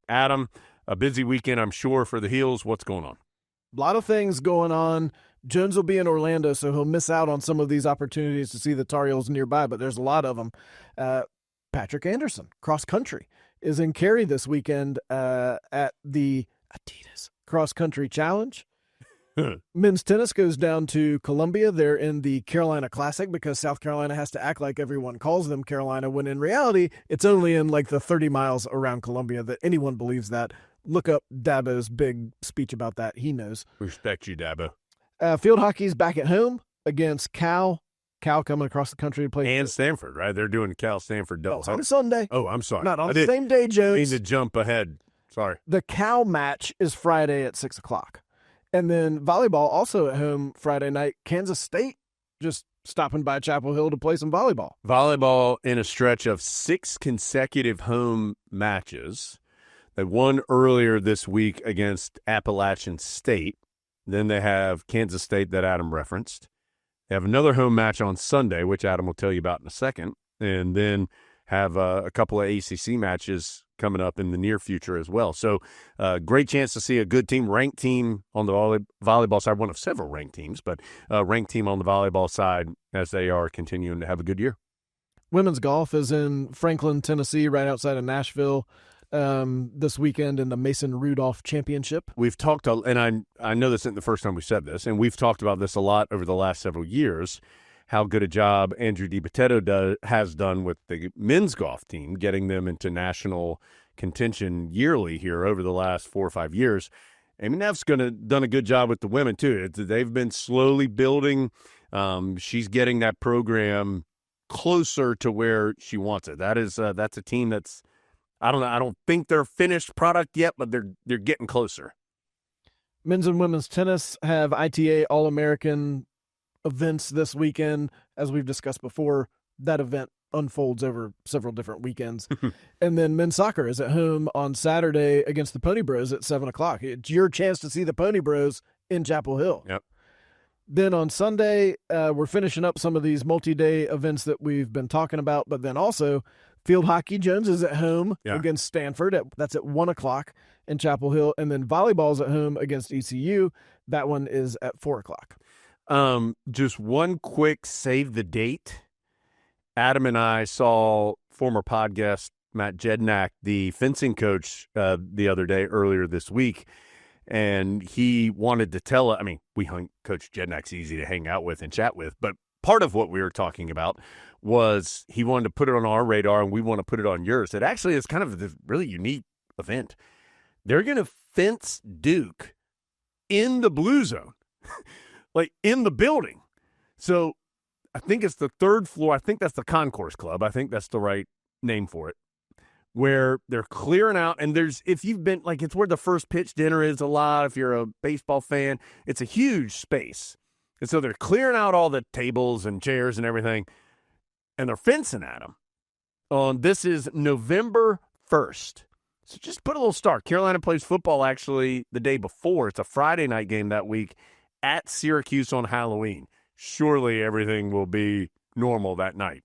Adam, a busy weekend, I'm sure, for the Heels. What's going on? A lot of things going on. Jones will be in Orlando, so he'll miss out on some of these opportunities to see the Tar Heels nearby, but there's a lot of them. Patrick Anderson, cross country, is in Cary this weekend at the Adidas Cross Country Challenge. Men's tennis goes down to Columbia. They're in the Carolina Classic because South Carolina has to act like everyone calls them Carolina, when in reality, it's only in like the 30 miles around Columbia that anyone believes that. Look up Dabo's big speech about that. He knows. Respect you, Dabo. Field hockey's back at home against Cal. Cal coming across the country to play. And Stanford, right? They're doing Cal-Stanford double. On Sunday. Oh, I'm sorry. Not on the same day, Jones. Need to jump ahead. Sorry. The Cal match is Friday at 6 o'clock. And then volleyball also at home Friday night. Kansas State just stopping by Chapel Hill to play some volleyball. Volleyball in a stretch of 6 consecutive home matches. They won earlier this week against Appalachian State. Then they have Kansas State that Adam referenced. They have another home match on Sunday, which Adam will tell you about in a second. And then have a couple of ACC matches coming up in the near future as well. So great chance to see a good team, ranked team on the volleyball side, one of several ranked teams, but a ranked team on the volleyball side as they are continuing to have a good year. Women's golf is in Franklin, Tennessee, right outside of Nashville this weekend in the Mason Rudolph Championship. We've talked, and I know this isn't the first time we said this, and we've talked about this a lot over the last several years, how good a job Andrew DiPotetto has done with the men's golf team, getting them into national contention yearly here over the last 4 or 5 years. Amy Neff's done a good job with the women, too. They've been slowly building. She's getting that program closer to where she wants it. That's a team that's, I don't know. I don't think they're finished product yet, but they're getting closer. Men's and women's tennis have ITA All-American events this weekend. As we've discussed before, that event unfolds over several different weekends. And then men's soccer is at home on Saturday against the Pony Bros at 7 o'clock. It's your chance to see the Pony Bros in Chapel Hill. Yep. Then on Sunday, we're finishing up some of these multi-day events that we've been talking about, but then also field hockey. Jones is at home against Stanford. That's at 1 o'clock in Chapel Hill. And then volleyball's at home against ECU. That one is at 4 o'clock. Just one quick save the date. Adam and I saw former podcast Matt Jednak, the fencing coach, the other day, earlier this week. And he wanted to tell us, Coach Jednak's easy to hang out with and chat with, but part of what we were talking about was he wanted to put it on our radar and we want to put it on yours. It actually is kind of a really unique event. They're going to fence Duke in the Blue Zone, like in the building. So I think it's the 3rd floor. I think that's the Concourse Club. I think that's the right name for it, where they're clearing out. And if you've been, it's where the first pitch dinner is a lot. If you're a baseball fan, it's a huge space. And so they're clearing out all the tables and chairs and everything, and they're fencing at them. This is November 1st. So just put a little start. Carolina plays football actually the day before. It's a Friday night game that week at Syracuse on Halloween. Surely everything will be normal that night.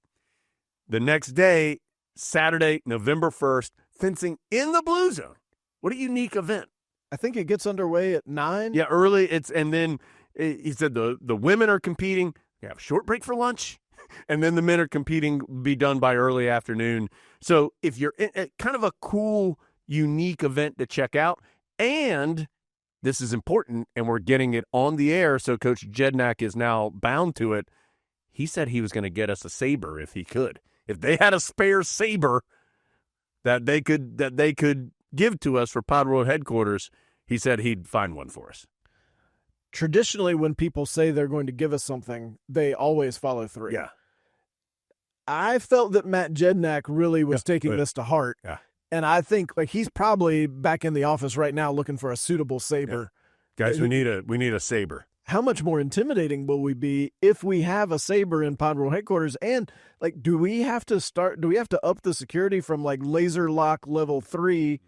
The next day, Saturday, November 1st, fencing in the Blue Zone. What a unique event. I think it gets underway at 9. Yeah, early. And then he said the women are competing. They have a short break for lunch. And then the men are competing, be done by early afternoon. So if you're in, kind of a cool, unique event to check out. And this is important, and we're getting it on the air, so Coach Jednak is now bound to it. He said he was going to get us a saber if he could. If they had a spare saber that they could give to us for Pod World headquarters, he said he'd find one for us. Traditionally, when people say they're going to give us something, they always follow through. Yeah. I felt that Matt Jednak really was taking this to heart. Yeah. And I think he's probably back in the office right now looking for a suitable saber. Yeah. Guys, we need a saber. How much more intimidating will we be if we have a saber in Pod World headquarters? And do we have to up the security from laser lock level 3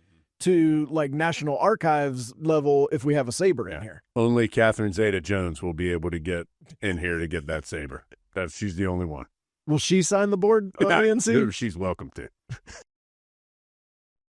to National Archives level if we have a saber in here? Only Catherine Zeta-Jones will be able to get in here to get that saber. She's the only one. Will she sign the board on ENC? She's welcome to.